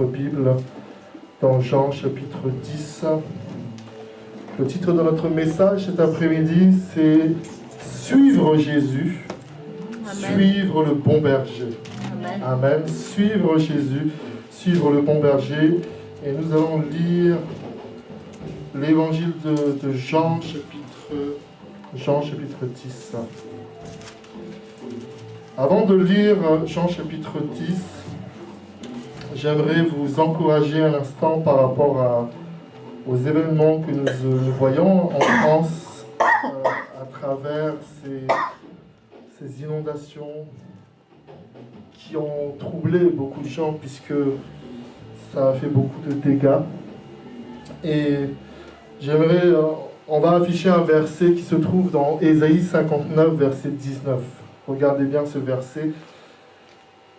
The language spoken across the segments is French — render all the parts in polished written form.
votre Bible dans Jean chapitre 10. Le titre de notre message cet après-midi, c'est Suivre Jésus, Amen. Suivre le bon berger. Amen. Amen. Suivre Jésus, suivre le bon berger. Et nous allons lire l'évangile de Jean chapitre 10. Avant de lire Jean chapitre 10, j'aimerais vous encourager un instant par rapport aux événements que nous voyons en France à travers ces inondations qui ont troublé beaucoup de gens puisque ça a fait beaucoup de dégâts. Et on va afficher un verset qui se trouve dans Ésaïe 59, verset 19. Regardez bien ce verset.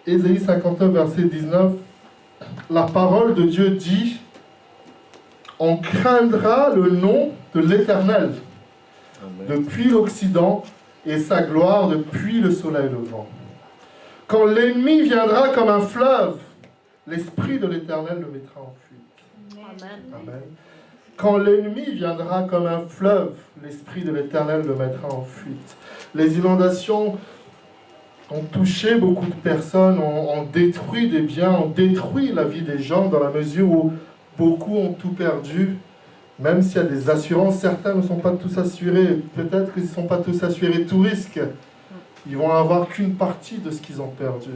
Ésaïe 59, verset 19. La parole de Dieu dit: on craindra le nom de l'Éternel depuis l'Occident et sa gloire depuis le soleil levant. Quand l'ennemi viendra comme un fleuve, l'Esprit de l'Éternel le mettra en fuite. Amen. Amen. Quand l'ennemi viendra comme un fleuve, l'Esprit de l'Éternel le mettra en fuite. Les inondations ont touché beaucoup de personnes, ont détruit des biens, ont détruit la vie des gens dans la mesure où beaucoup ont tout perdu. Même s'il y a des assurances, certains ne sont pas tous assurés. Peut-être qu'ils ne sont pas tous assurés tout risque. Ils vont avoir qu'une partie de ce qu'ils ont perdu.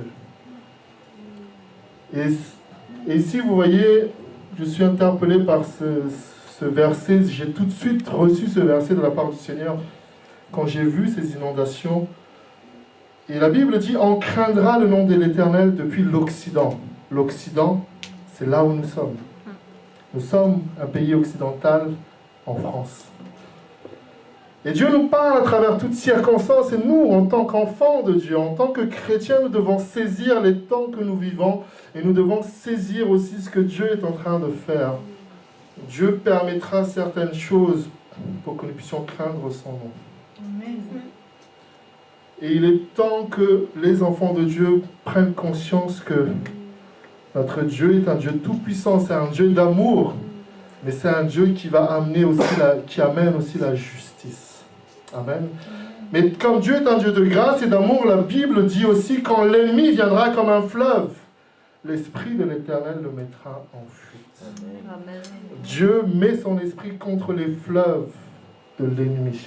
Et si vous voyez, je suis interpellé par ce verset. J'ai tout de suite reçu ce verset de la part du Seigneur quand j'ai vu ces inondations. Et la Bible dit: on craindra le nom de l'Éternel depuis l'Occident. L'Occident, c'est là où nous sommes. Nous sommes un pays occidental en France. Et Dieu nous parle à travers toutes circonstances. Et nous, en tant qu'enfants de Dieu, en tant que chrétiens, nous devons saisir les temps que nous vivons. Et nous devons saisir aussi ce que Dieu est en train de faire. Dieu permettra certaines choses pour que nous puissions craindre son nom. Amen. Et il est temps que les enfants de Dieu prennent conscience que notre Dieu est un Dieu tout-puissant, c'est un Dieu d'amour, mais c'est un Dieu qui va amener aussi qui amène aussi la justice. Amen. Mais comme Dieu est un Dieu de grâce et d'amour, la Bible dit aussi: quand l'ennemi viendra comme un fleuve, l'Esprit de l'Éternel le mettra en fuite. Amen. Dieu met son esprit contre les fleuves de l'ennemi.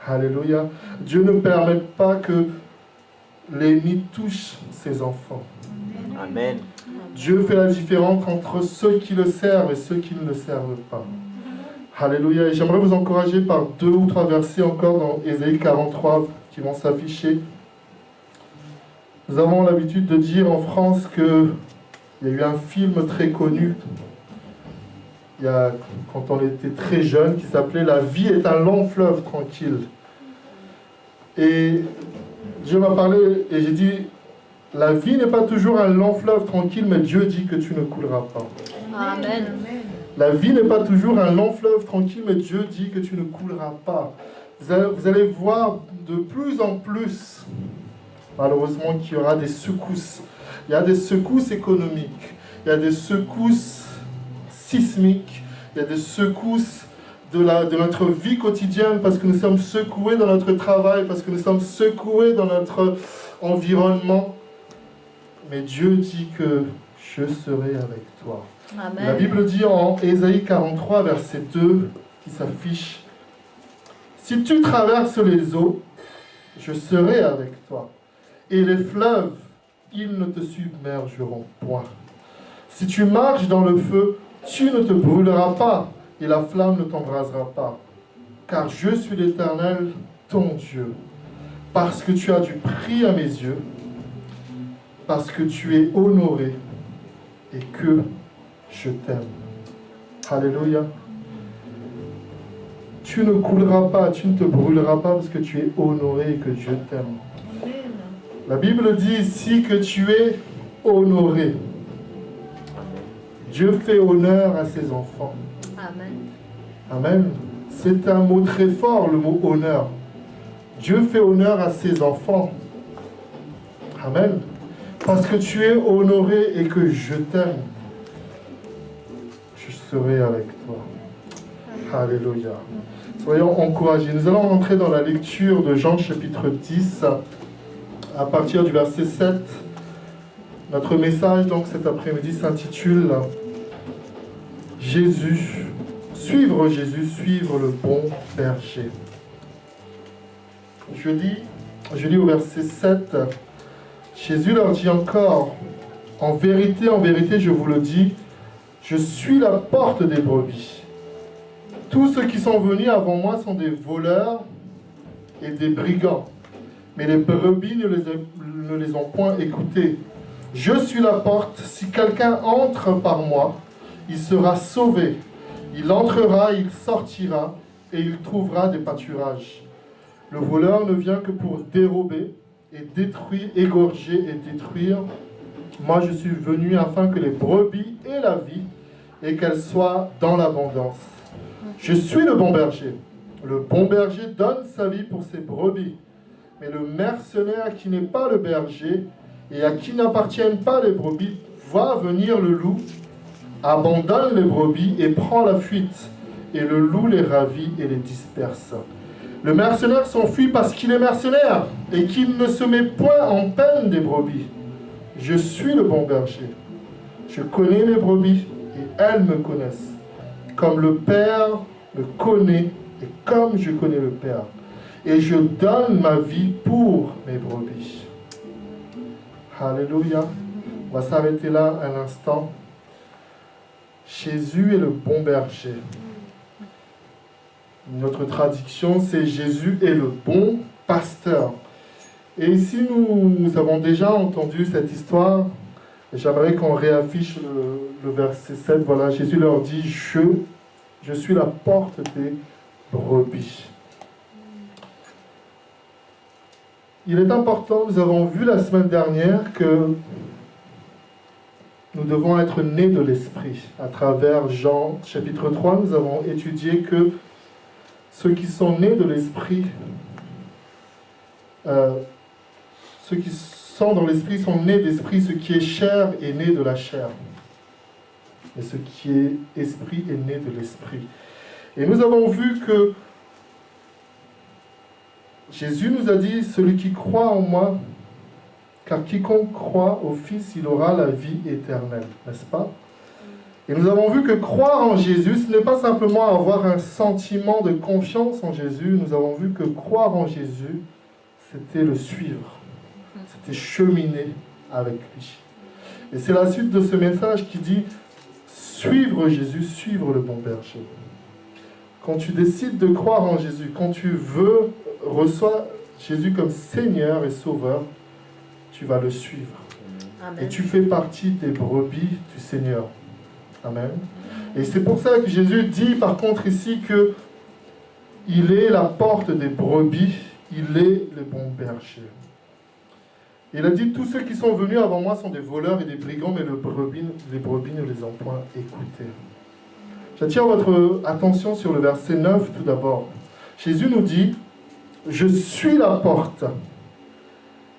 Alléluia. Dieu ne permet pas que l'ennemi touche ses enfants. Amen. Dieu fait la différence entre ceux qui le servent et ceux qui ne le servent pas. Alléluia. Et j'aimerais vous encourager par 2 ou 3 versets encore dans Ésaïe 43 qui vont s'afficher. Nous avons l'habitude de dire en France qu'il y a eu un film très connu quand on était très jeune qui s'appelait « La vie est un long fleuve tranquille ». Et Dieu m'a parlé et j'ai dit: la vie n'est pas toujours un long fleuve tranquille, mais Dieu dit que tu ne couleras pas. Amen. La vie n'est pas toujours un long fleuve tranquille, mais Dieu dit que tu ne couleras pas. Vous allez voir de plus en plus, malheureusement, qu'il y aura des secousses. Il y a des secousses économiques, il y a des secousses sismiques, il y a des secousses de notre vie quotidienne, parce que nous sommes secoués dans notre travail, parce que nous sommes secoués dans notre environnement. Mais Dieu dit que je serai avec toi. Amen. La Bible dit en Ésaïe 43, verset 2, qui s'affiche: si tu traverses les eaux, je serai avec toi. Et les fleuves, ils ne te submergeront point. Si tu marches dans le feu, tu ne te brûleras pas, et la flamme ne t'embrasera pas. Car je suis l'Éternel, ton Dieu. Parce que tu as du prix à mes yeux, parce que tu es honoré et que je t'aime. Alléluia. Tu ne couleras pas, tu ne te brûleras pas parce que tu es honoré et que Dieu t'aime. La Bible dit ici que tu es honoré. Dieu fait honneur à ses enfants. Amen. Amen. C'est un mot très fort, le mot honneur. Dieu fait honneur à ses enfants. Amen. Parce que tu es honoré et que je t'aime. serai avec toi. Alléluia. Soyons encouragés. Nous allons rentrer dans la lecture de Jean chapitre 10 à partir du verset 7. Notre message donc cet après-midi s'intitule Jésus, suivre le bon berger. Je lis au verset 7, Jésus leur dit encore, en vérité, je vous le dis, je suis la porte des brebis. Tous ceux qui sont venus avant moi sont des voleurs et des brigands, mais les brebis ne les ont point écoutés. Je suis la porte, si quelqu'un entre par moi, il sera sauvé. Il entrera, il sortira, et il trouvera des pâturages. Le voleur ne vient que pour dérober, et détruire, égorger et détruire. Moi, je suis venu afin que les brebis aient la vie, et qu'elles soient dans l'abondance. Je suis le bon berger. Le bon berger donne sa vie pour ses brebis. Mais le mercenaire qui n'est pas le berger, et à qui n'appartiennent pas les brebis, voit venir le loup, abandonne les brebis et prend la fuite, et le loup les ravit et les disperse. Le mercenaire s'enfuit parce qu'il est mercenaire, et qu'il ne se met point en peine des brebis. Je suis le bon berger. Je connais mes brebis, et elles me connaissent. Comme le Père me connaît, et comme je connais le Père. Et je donne ma vie pour mes brebis. Alléluia. On va s'arrêter là un instant. Jésus est le bon berger. Notre traduction, c'est Jésus est le bon pasteur. Et ici, nous avons déjà entendu cette histoire. J'aimerais qu'on réaffiche le verset 7. Voilà, Jésus leur dit, je suis la porte des brebis. Il est important, nous avons vu la semaine dernière que nous devons être nés de l'Esprit. À travers Jean chapitre 3, nous avons étudié que ceux qui sont nés de l'Esprit, ceux qui sont dans l'Esprit sont nés d'Esprit, ce qui est chair est né de la chair. Et ce qui est Esprit est né de l'Esprit. Et nous avons vu que Jésus nous a dit, celui qui croit en moi, car quiconque croit au Fils, il aura la vie éternelle, n'est-ce pas? Et nous avons vu que croire en Jésus, ce n'est pas simplement avoir un sentiment de confiance en Jésus, nous avons vu que croire en Jésus, c'était le suivre, c'était cheminer avec lui. Et c'est la suite de ce message qui dit, suivre Jésus, suivre le bon berger. Quand tu décides de croire en Jésus, quand tu reçois Jésus comme Seigneur et Sauveur, tu vas le suivre. Amen. Et tu fais partie des brebis du Seigneur. Amen. Et c'est pour ça que Jésus dit par contre ici que il est la porte des brebis, il est le bon berger. Il a dit, tous ceux qui sont venus avant moi sont des voleurs et des brigands, mais les brebis ne les ont point écoutés. J'attire votre attention sur le verset 9 tout d'abord. Jésus nous dit, je suis la porte.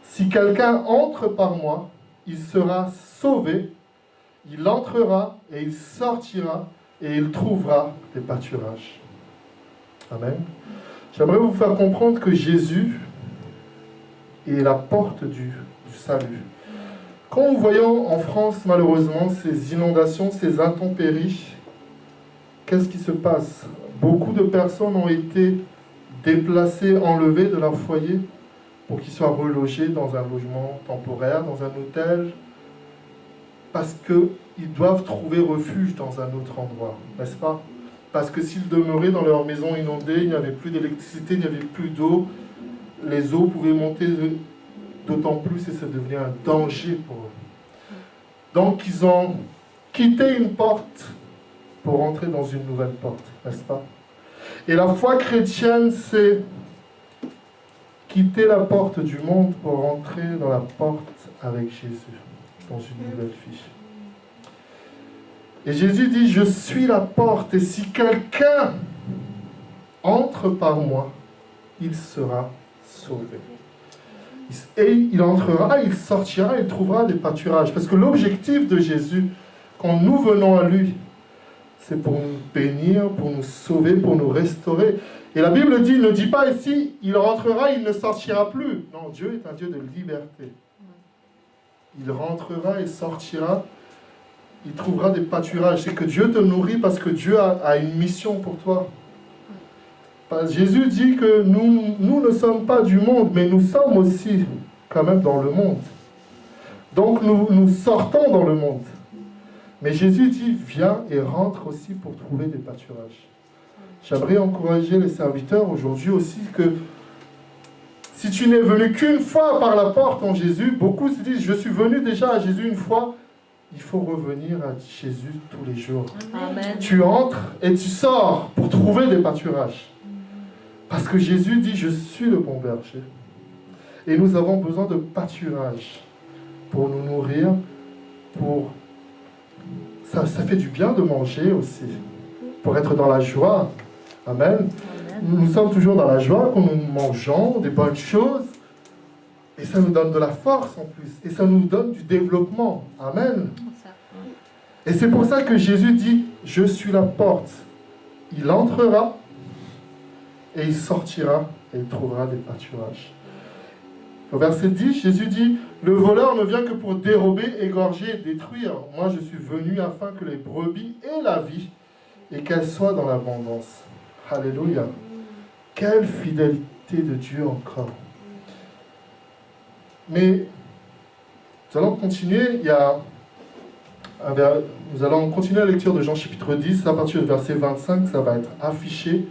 Si quelqu'un entre par moi, il sera sauvé, il entrera et il sortira et il trouvera des pâturages. Amen. J'aimerais vous faire comprendre que Jésus est la porte du salut. Quand nous voyons en France malheureusement ces inondations, ces intempéries, qu'est-ce qui se passe? Beaucoup de personnes ont été déplacées, enlevées de leur foyer pour qu'ils soient relogés dans un logement temporaire, dans un hôtel, parce qu'ils doivent trouver refuge dans un autre endroit, n'est-ce pas? Parce que s'ils demeuraient dans leur maison inondée, il n'y avait plus d'électricité, il n'y avait plus d'eau, les eaux pouvaient monter d'autant plus et ça devenait un danger pour eux. Donc ils ont quitté une porte pour entrer dans une nouvelle porte, n'est-ce pas? Et la foi chrétienne, c'est quitter la porte du monde pour entrer dans la porte avec Jésus, dans une nouvelle vie. Et Jésus dit, je suis la porte, et si quelqu'un entre par moi, il sera sauvé. Et il entrera, il sortira, il trouvera des pâturages. Parce que l'objectif de Jésus, quand nous venons à lui, c'est pour nous bénir, pour nous sauver, pour nous restaurer. Et la Bible dit, ne dit pas ici, il rentrera, il ne sortira plus. Non, Dieu est un Dieu de liberté. Il rentrera et sortira, il trouvera des pâturages. C'est que Dieu te nourrit parce que Dieu a une mission pour toi. Jésus dit que nous ne sommes pas du monde, mais nous sommes aussi quand même dans le monde. Donc nous sortons dans le monde. Mais Jésus dit, viens et rentre aussi pour trouver des pâturages. J'aimerais encourager les serviteurs aujourd'hui aussi que si tu n'es venu qu'une fois par la porte en Jésus, beaucoup se disent, je suis venu déjà à Jésus une fois. Il faut revenir à Jésus tous les jours. Amen. Tu entres et tu sors pour trouver des pâturages. Parce que Jésus dit, je suis le bon berger. Et nous avons besoin de pâturage pour nous nourrir, ça fait du bien de manger aussi, pour être dans la joie. Amen. Nous sommes toujours dans la joie quand nous mangeons des bonnes choses. Et ça nous donne de la force en plus. Et ça nous donne du développement. Amen. Et c'est pour ça que Jésus dit, je suis la porte. Il entrera et il sortira et il trouvera des pâturages. Au verset 10, Jésus dit, le voleur ne vient que pour dérober, égorger et détruire. Moi, je suis venu afin que les brebis aient la vie et qu'elles soient dans l'abondance. Alléluia. Quelle fidélité de Dieu encore. Mais nous allons continuer. Nous allons continuer la lecture de Jean chapitre 10. À partir du verset 25, ça va être affiché.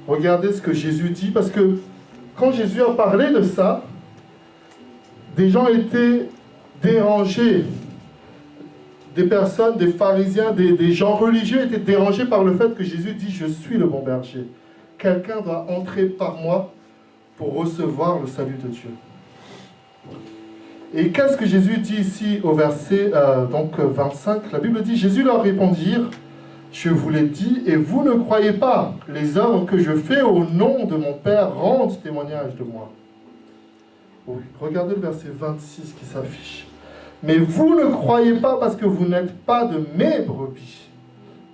Regardez ce que Jésus dit, parce que quand Jésus a parlé de ça, des gens étaient dérangés. Des personnes, des pharisiens, des gens religieux étaient dérangés par le fait que Jésus dit « Je suis le bon berger ». Quelqu'un doit entrer par moi pour recevoir le salut de Dieu. Et qu'est-ce que Jésus dit ici au verset 25 ? La Bible dit « Jésus leur répondirent, je vous l'ai dit, et vous ne croyez pas. Les œuvres que je fais au nom de mon Père rendent témoignage de moi. » Regardez le verset 26 qui s'affiche. « Mais vous ne croyez pas parce que vous n'êtes pas de mes brebis.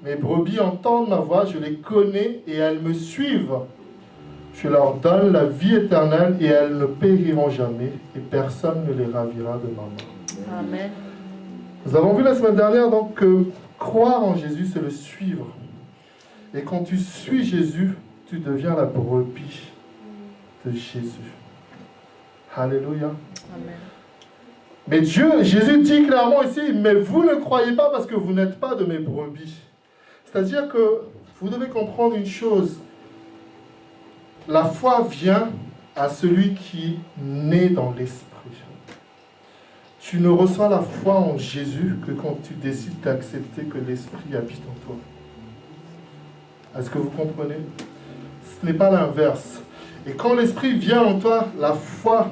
Mes brebis entendent ma voix, je les connais et elles me suivent. Je leur donne la vie éternelle et elles ne périront jamais et personne ne les ravira de ma main. » Amen. Nous avons vu la semaine dernière donc que croire en Jésus, c'est le suivre. Et quand tu suis Jésus, tu deviens la brebis de Jésus. Alléluia. Amen. Mais Jésus dit clairement ici, mais vous ne croyez pas parce que vous n'êtes pas de mes brebis. C'est-à-dire que vous devez comprendre une chose. La foi vient à celui qui naît dans l'esprit. Tu ne reçois la foi en Jésus que quand tu décides d'accepter que l'esprit habite en toi. Est-ce que vous comprenez? Ce n'est pas l'inverse. Et quand l'esprit vient en toi, la foi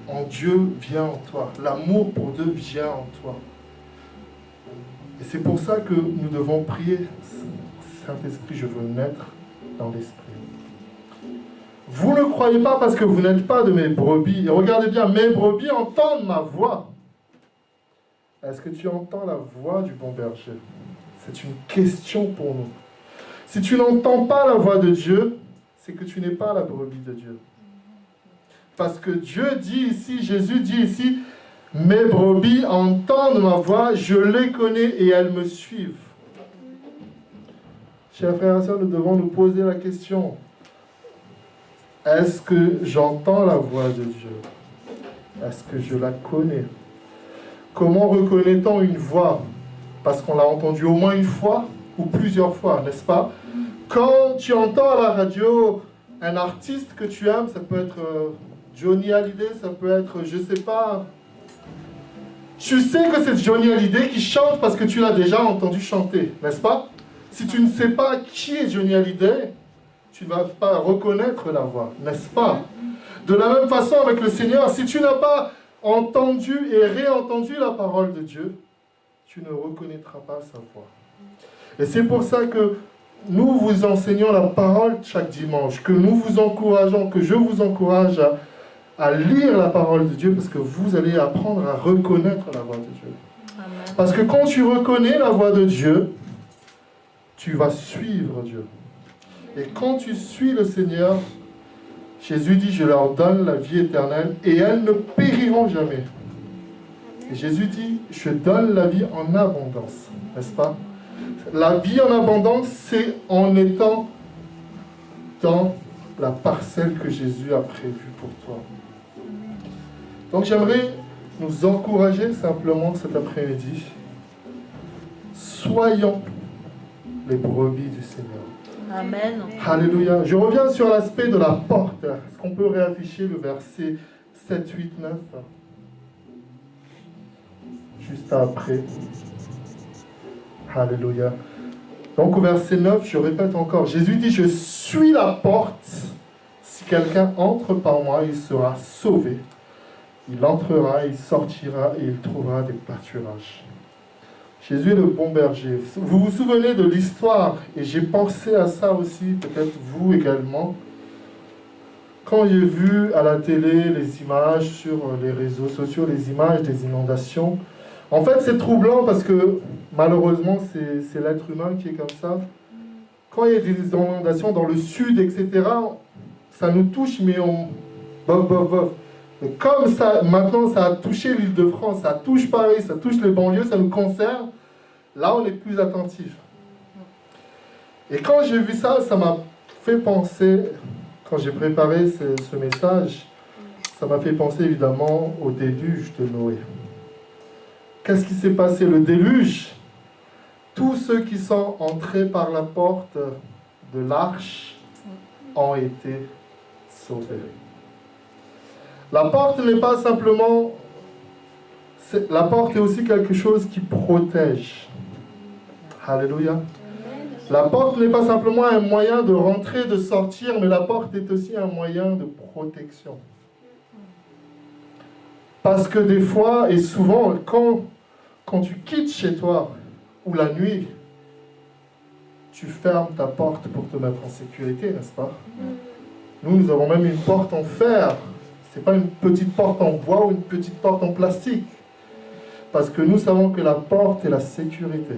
en Dieu vient en toi. L'amour pour Dieu vient en toi. Et c'est pour ça que nous devons prier. Saint-Esprit, je veux naître dans l'esprit. Vous ne croyez pas parce que vous n'êtes pas de mes brebis. Et regardez bien, mes brebis entendent ma voix. Est-ce que tu entends la voix du bon berger? C'est une question pour nous. Si tu n'entends pas la voix de Dieu, c'est que tu n'es pas la brebis de Dieu. Parce que Dieu dit ici, Jésus dit ici, mes brebis entendent ma voix, je les connais et elles me suivent. Chers frères et sœurs, nous devons nous poser la question. Est-ce que j'entends la voix de Dieu? Est-ce que je la connais? Comment reconnaît-on une voix? Parce qu'on l'a entendue au moins une fois ou plusieurs fois, n'est-ce pas? Quand tu entends à la radio un artiste que tu aimes, ça peut être Johnny Hallyday, ça peut être, je sais pas. Tu sais que c'est Johnny Hallyday qui chante parce que tu l'as déjà entendu chanter, n'est-ce pas? Si tu ne sais pas qui est Johnny Hallyday, tu ne vas pas reconnaître la voix, n'est-ce pas? De la même façon avec le Seigneur, si tu n'as pas entendu et réentendu la parole de Dieu, tu ne reconnaîtras pas sa voix. Et c'est pour ça que nous vous enseignons la parole chaque dimanche, que nous vous encourageons, que je vous encourage à lire la parole de Dieu, parce que vous allez apprendre à reconnaître la voix de Dieu. Amen. Parce que quand tu reconnais la voix de Dieu, tu vas suivre Dieu. Et quand tu suis le Seigneur, Jésus dit, je leur donne la vie éternelle et elles ne périront jamais. Et Jésus dit, je donne la vie en abondance, n'est-ce pas? La vie en abondance, c'est en étant dans la parcelle que Jésus a prévue pour toi. Donc j'aimerais nous encourager simplement cet après-midi. Soyons les brebis du Seigneur. Amen. Alléluia. Je reviens sur l'aspect de la porte. Est-ce qu'on peut réafficher le verset 7, 8, 9 juste après. Alléluia. Donc au verset 9, je répète encore. Jésus dit, je suis la porte. Si quelqu'un entre par moi, il sera sauvé. Il entrera, il sortira et il trouvera des pâturages. Jésus est le bon berger. Vous vous souvenez de l'histoire, et j'ai pensé à ça aussi, peut-être vous également. Quand j'ai vu à la télé les images sur les réseaux sociaux, les images des inondations, en fait c'est troublant parce que malheureusement c'est l'être humain qui est comme ça. Quand il y a des inondations dans le sud, etc., ça nous touche, mais on... bof, bof, bof. Et comme ça, maintenant ça a touché l'Île-de-France, ça touche Paris, ça touche les banlieues, ça nous concerne, là on est plus attentif. Et quand j'ai vu ça, ça m'a fait penser, quand j'ai préparé ce message, ça m'a fait penser évidemment au déluge de Noé. Qu'est-ce qui s'est passé? Le déluge, tous ceux qui sont entrés par la porte de l'arche ont été sauvés. La porte n'est pas simplement... La porte est aussi quelque chose qui protège. Alléluia. La porte n'est pas simplement un moyen de rentrer, de sortir, mais la porte est aussi un moyen de protection. Parce que des fois, et souvent, quand tu quittes chez toi, ou la nuit, tu fermes ta porte pour te mettre en sécurité, n'est-ce pas? Nous avons même une porte en fer. Ce n'est pas une petite porte en bois ou une petite porte en plastique. Parce que nous savons que la porte est la sécurité.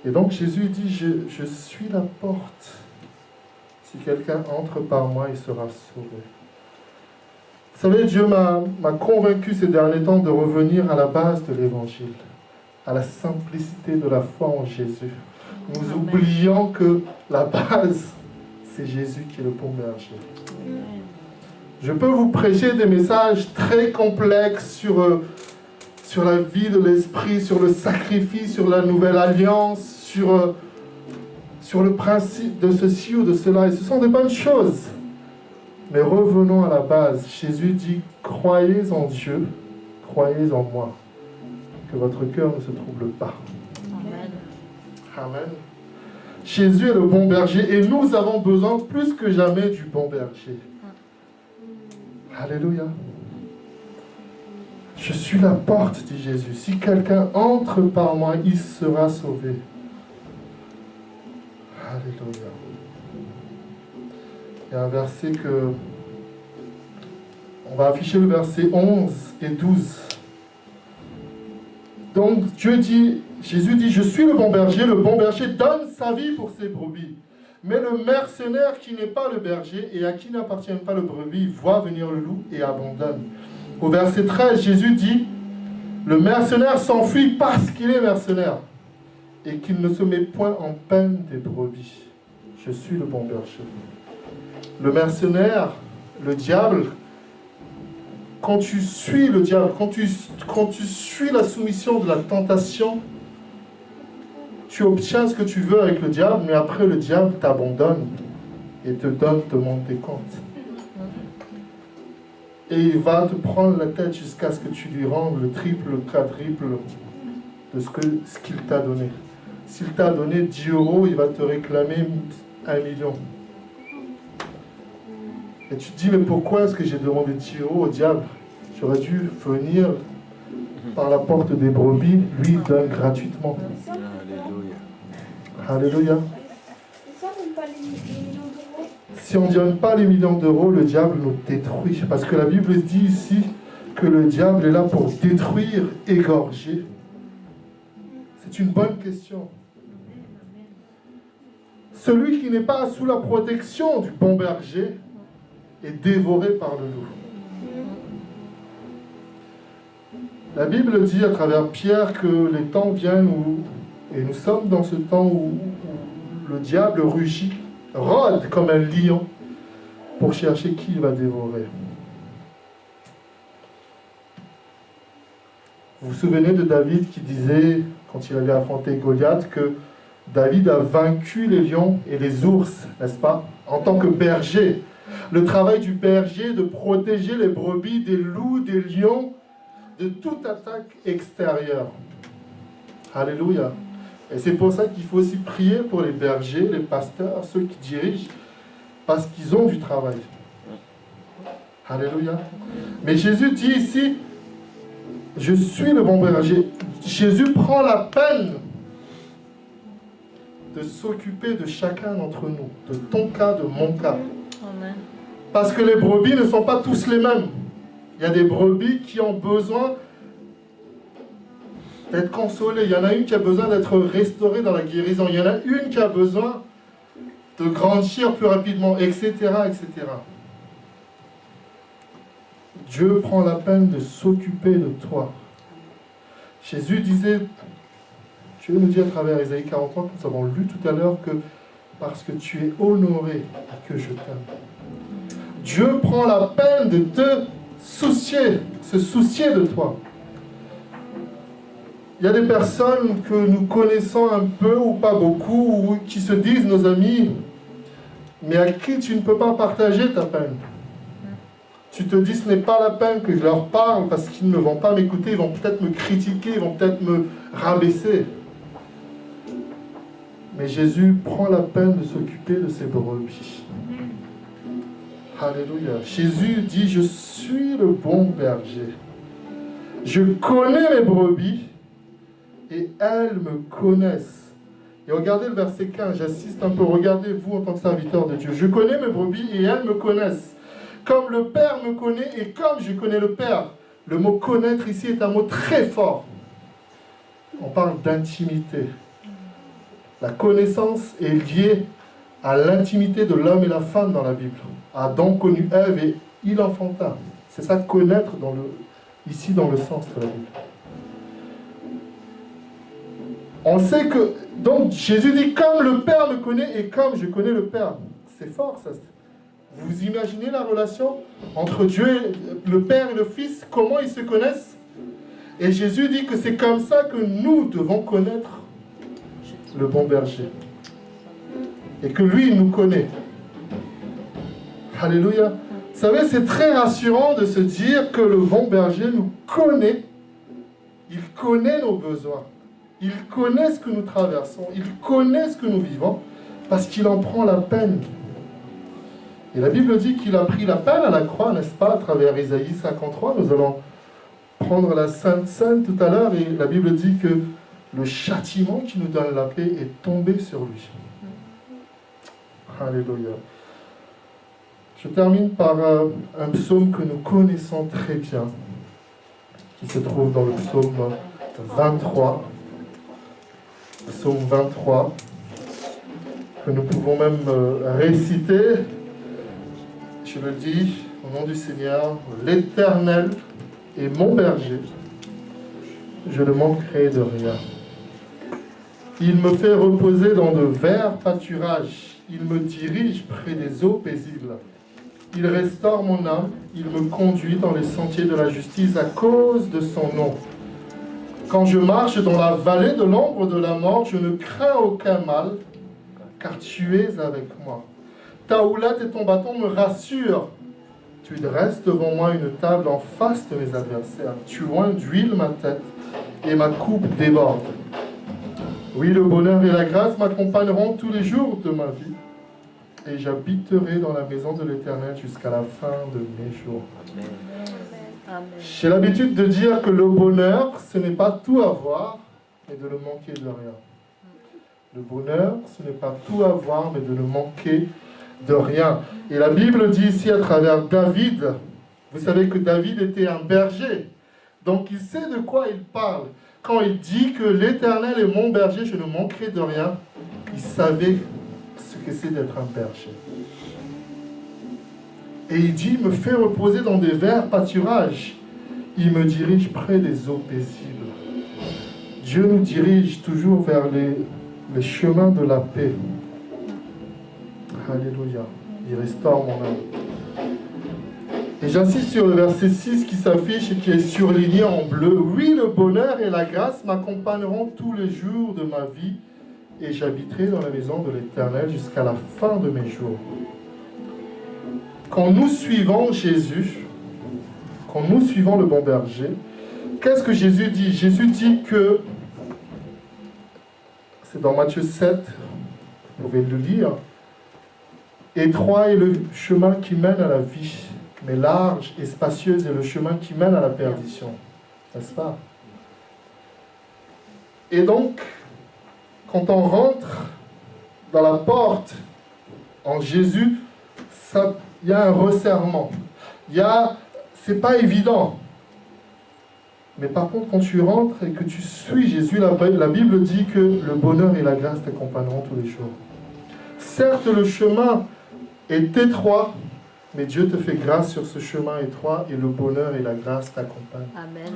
Et donc Jésus dit, je suis la porte. Si quelqu'un entre par moi, il sera sauvé. Vous savez, Dieu m'a convaincu ces derniers temps de revenir à la base de l'Évangile, à la simplicité de la foi en Jésus. Nous oublions que la base, c'est Jésus qui est le bon berger. Je peux vous prêcher des messages très complexes sur la vie de l'esprit, sur le sacrifice, sur la nouvelle alliance, sur le principe de ceci ou de cela. Et ce sont des bonnes choses. Mais revenons à la base. Jésus dit, croyez en Dieu, croyez en moi. Que votre cœur ne se trouble pas. Amen. Amen. Jésus est le bon berger et nous avons besoin plus que jamais du bon berger. Alléluia. Je suis la porte, dit Jésus. Si quelqu'un entre par moi, il sera sauvé. Alléluia. Il y a un verset que... On va afficher le verset 11 et 12. Donc Jésus dit, je suis le bon berger donne sa vie pour ses brebis. Mais le mercenaire qui n'est pas le berger et à qui n'appartient pas le brebis, voit venir le loup et abandonne. Au verset 13, Jésus dit, le mercenaire s'enfuit parce qu'il est mercenaire et qu'il ne se met point en peine des brebis. Je suis le bon berger. Le mercenaire, le diable, quand tu suis le diable, quand tu suis la soumission de la tentation, tu obtiens ce que tu veux avec le diable, mais après le diable t'abandonne et te demande tes comptes. Et il va te prendre la tête jusqu'à ce que tu lui rendes le triple, le quadruple de ce qu'il t'a donné. S'il t'a donné 10 €, il va te réclamer 1 million. Et tu te dis, mais pourquoi est-ce que j'ai demandé 10 € au diable? J'aurais dû venir par la porte des brebis, lui donne gratuitement. Alléluia. Si on ne donne pas les millions d'euros, le diable nous détruit. Parce que la Bible dit ici que le diable est là pour détruire, égorger. C'est une bonne question. celui qui n'est pas sous la protection du bon berger est dévoré par le loup. La Bible dit à travers Pierre que les temps viennent et nous sommes dans ce temps où le diable rugit, rôde comme un lion pour chercher qui il va dévorer. Vous vous souvenez de David qui disait, quand il allait affronter Goliath, que David a vaincu les lions et les ours, n'est-ce pas, en tant que berger. Le travail du berger est de protéger les brebis des loups, des lions, de toute attaque extérieure. Alléluia. Et c'est pour ça qu'il faut aussi prier pour les bergers, les pasteurs, ceux qui dirigent, parce qu'ils ont du travail. Alléluia. Mais Jésus dit ici, je suis le bon berger. Jésus prend la peine de s'occuper de chacun d'entre nous, de ton cas, de mon cas. Amen. Parce que les brebis ne sont pas tous les mêmes. Il y a des brebis qui ont besoin d'être consolées. Il y en a une qui a besoin d'être restaurée dans la guérison. Il y en a une qui a besoin de grandir plus rapidement, etc., etc. Dieu prend la peine de s'occuper de toi. Jésus disait, Dieu nous dit à travers Isaïe 43, que nous avons lu tout à l'heure, que parce que tu es honoré et que je t'aime. Dieu prend la peine de te soucier, se soucier de toi. Il y a des personnes que nous connaissons un peu ou pas beaucoup, ou qui se disent nos amis, mais à qui tu ne peux pas partager ta peine. Tu te dis, ce n'est pas la peine que je leur parle parce qu'ils ne vont pas m'écouter, ils vont peut-être me critiquer, ils vont peut-être me rabaisser. Mais Jésus prend la peine de s'occuper de ses brebis. Alléluia. Jésus dit, je suis le bon berger. Je connais mes brebis et elles me connaissent. Et regardez le verset 15, j'assiste un peu, regardez vous en tant que serviteur de Dieu. Je connais mes brebis et elles me connaissent. Comme le Père me connaît et comme je connais le Père. Le mot connaître ici est un mot très fort. On parle d'intimité. La connaissance est liée à l'intimité de l'homme et la femme dans la Bible. Adam connut Ève et il enfanta. C'est ça, connaître ici dans le sens de la Bible. On sait que, donc Jésus dit, comme le Père me connaît et comme je connais le Père. C'est fort ça. Vous imaginez la relation entre Dieu, le Père et le Fils, comment ils se connaissent? Et Jésus dit que c'est comme ça que nous devons connaître le bon berger. Et que lui, il nous connaît. Alléluia. Vous savez, c'est très rassurant de se dire que le bon berger nous connaît. Il connaît nos besoins. Il connaît ce que nous traversons. Il connaît ce que nous vivons. Parce qu'il en prend la peine. Et la Bible dit qu'il a pris la peine à la croix, n'est-ce pas, à travers Isaïe 53. Nous allons prendre la Sainte Seine tout à l'heure. Et la Bible dit que le châtiment qui nous donne la paix est tombé sur lui. Alléluia. Je termine par un psaume que nous connaissons très bien, qui se trouve dans le psaume 23. Psaume 23, que nous pouvons même réciter. Je le dis au nom du Seigneur, l'Éternel est mon berger, je ne manquerai de rien. Il me fait reposer dans de verts pâturages, il me dirige près des eaux paisibles. Il restaure mon âme, il me conduit dans les sentiers de la justice à cause de son nom. Quand je marche dans la vallée de l'ombre de la mort, je ne crains aucun mal, car tu es avec moi. Ta houlette et ton bâton me rassurent. Tu dresses devant moi une table en face de mes adversaires. Tu oins d'huile ma tête et ma coupe déborde. Oui, le bonheur et la grâce m'accompagneront tous les jours de ma vie. Et j'habiterai dans la maison de l'Éternel jusqu'à la fin de mes jours. Amen. J'ai l'habitude de dire que le bonheur, ce n'est pas tout avoir, mais de ne manquer de rien. Le bonheur, ce n'est pas tout avoir, mais de ne manquer de rien. Et la Bible dit ici à travers David, vous savez que David était un berger, donc il sait de quoi il parle. Quand il dit que l'Éternel est mon berger, je ne manquerai de rien, il savait ce que c'est d'être un berger. Et il dit, il me fait reposer dans des verts pâturages. Il me dirige près des eaux paisibles. Dieu nous dirige toujours vers les chemins de la paix. Alléluia. Il restaure mon âme. Et j'insiste sur le verset 6 qui s'affiche et qui est surligné en bleu. Oui, le bonheur et la grâce m'accompagneront tous les jours de ma vie et j'habiterai dans la maison de l'Éternel jusqu'à la fin de mes jours. Quand nous suivons Jésus, quand nous suivons le bon berger, qu'est-ce que Jésus dit? Jésus dit que, c'est dans Matthieu 7, vous pouvez le lire, étroit est le chemin qui mène à la vie, mais large et spacieuse est le chemin qui mène à la perdition. N'est-ce pas? Et donc, quand on rentre dans la porte en Jésus, il y a un resserrement. C'est pas évident. Mais par contre, quand tu rentres et que tu suis Jésus, la Bible dit que le bonheur et la grâce t'accompagneront tous les jours. Certes, le chemin est étroit, mais Dieu te fait grâce sur ce chemin étroit et le bonheur et la grâce t'accompagnent. Amen.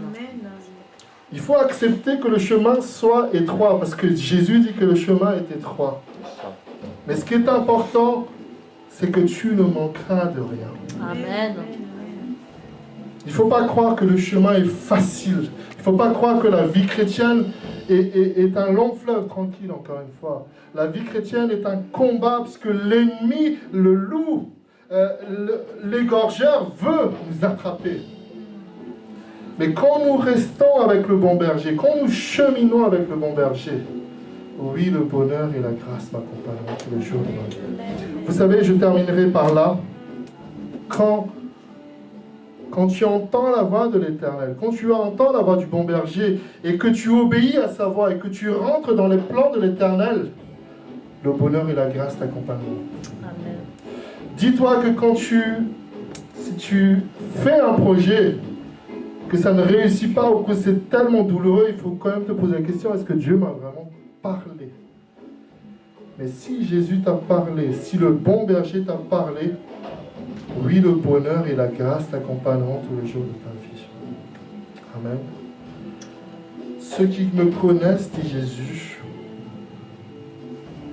Il faut accepter que le chemin soit étroit, parce que Jésus dit que le chemin est étroit. Mais ce qui est important, c'est que tu ne manqueras de rien. Amen. Il ne faut pas croire que le chemin est facile. Il ne faut pas croire que la vie chrétienne est un long fleuve tranquille, encore une fois. La vie chrétienne est un combat, parce que l'ennemi, le loup, l'égorgeur veut nous attraper. Mais quand nous restons avec le bon berger, quand nous cheminons avec le bon berger, oui, le bonheur et la grâce m'accompagneront tous les jours de ma vie. Vous savez, je terminerai par là. Quand tu entends la voix de l'Éternel, quand tu entends la voix du bon berger, et que tu obéis à sa voix, et que tu rentres dans les plans de l'Éternel, le bonheur et la grâce t'accompagneront. Amen. Dis-toi que si tu fais un projet, que ça ne réussit pas ou que c'est tellement douloureux, il faut quand même te poser la question, est-ce que Dieu m'a vraiment parlé? Mais si Jésus t'a parlé, si le bon berger t'a parlé, oui, le bonheur et la grâce t'accompagneront tous les jours de ta vie. Amen. Ceux qui me connaissent, dit Jésus,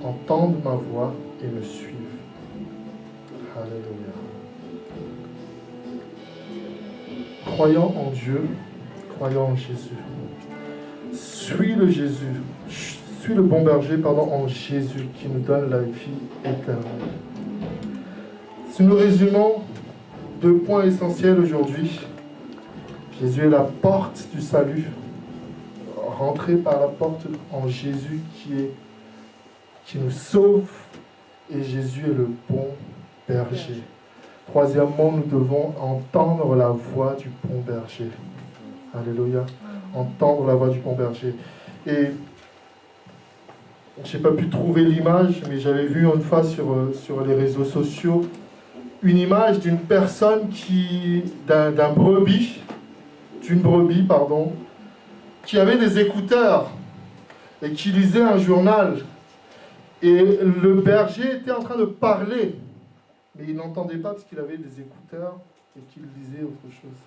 entendent ma voix et me suivent. Alléluia. Croyons en Dieu, croyons en Jésus. Suis le bon berger, en Jésus qui nous donne la vie éternelle. Si nous résumons 2 points essentiels aujourd'hui, Jésus est la porte du salut. Rentrez par la porte en Jésus qui nous sauve, et Jésus est le bon berger. Troisièmement, nous devons entendre la voix du bon berger. Alléluia. Entendre la voix du bon berger. Et je n'ai pas pu trouver l'image, mais j'avais vu une fois sur les réseaux sociaux une image d'une personne d'une brebis, qui avait des écouteurs et qui lisait un journal. Et le berger était en train de parler, mais il n'entendait pas parce qu'il avait des écouteurs et qu'il lisait autre chose.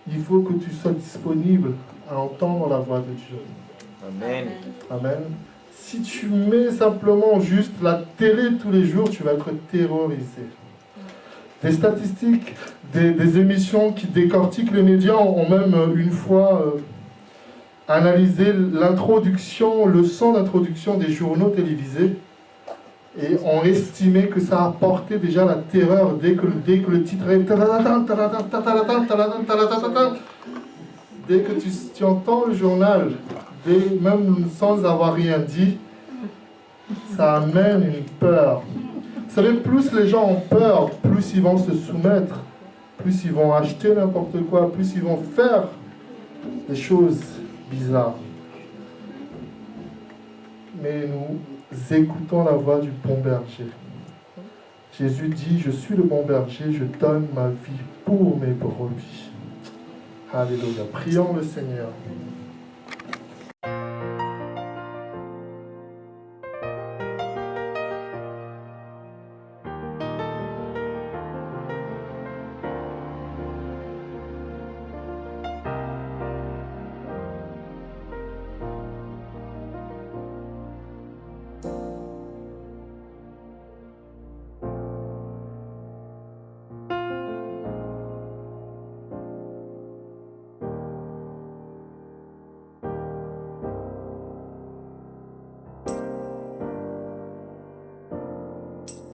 Il faut que tu sois disponible à entendre la voix de Dieu. Amen. Amen. Si tu mets simplement juste la télé tous les jours, tu vas être terrorisé. Des statistiques, des émissions qui décortiquent les médias ont même une fois analysé l'introduction, le son d'introduction des journaux télévisés et ont estimé que ça apportait déjà la terreur dès que le titre est... Dès que tu entends le journal, même sans avoir rien dit, ça amène une peur. Vous savez, plus les gens ont peur, plus ils vont se soumettre, plus ils vont acheter n'importe quoi, plus ils vont faire des choses bizarres. Mais nous écoutons la voix du bon berger. Jésus dit, je suis le bon berger, je donne ma vie pour mes brebis. Alléluia. Prions le Seigneur.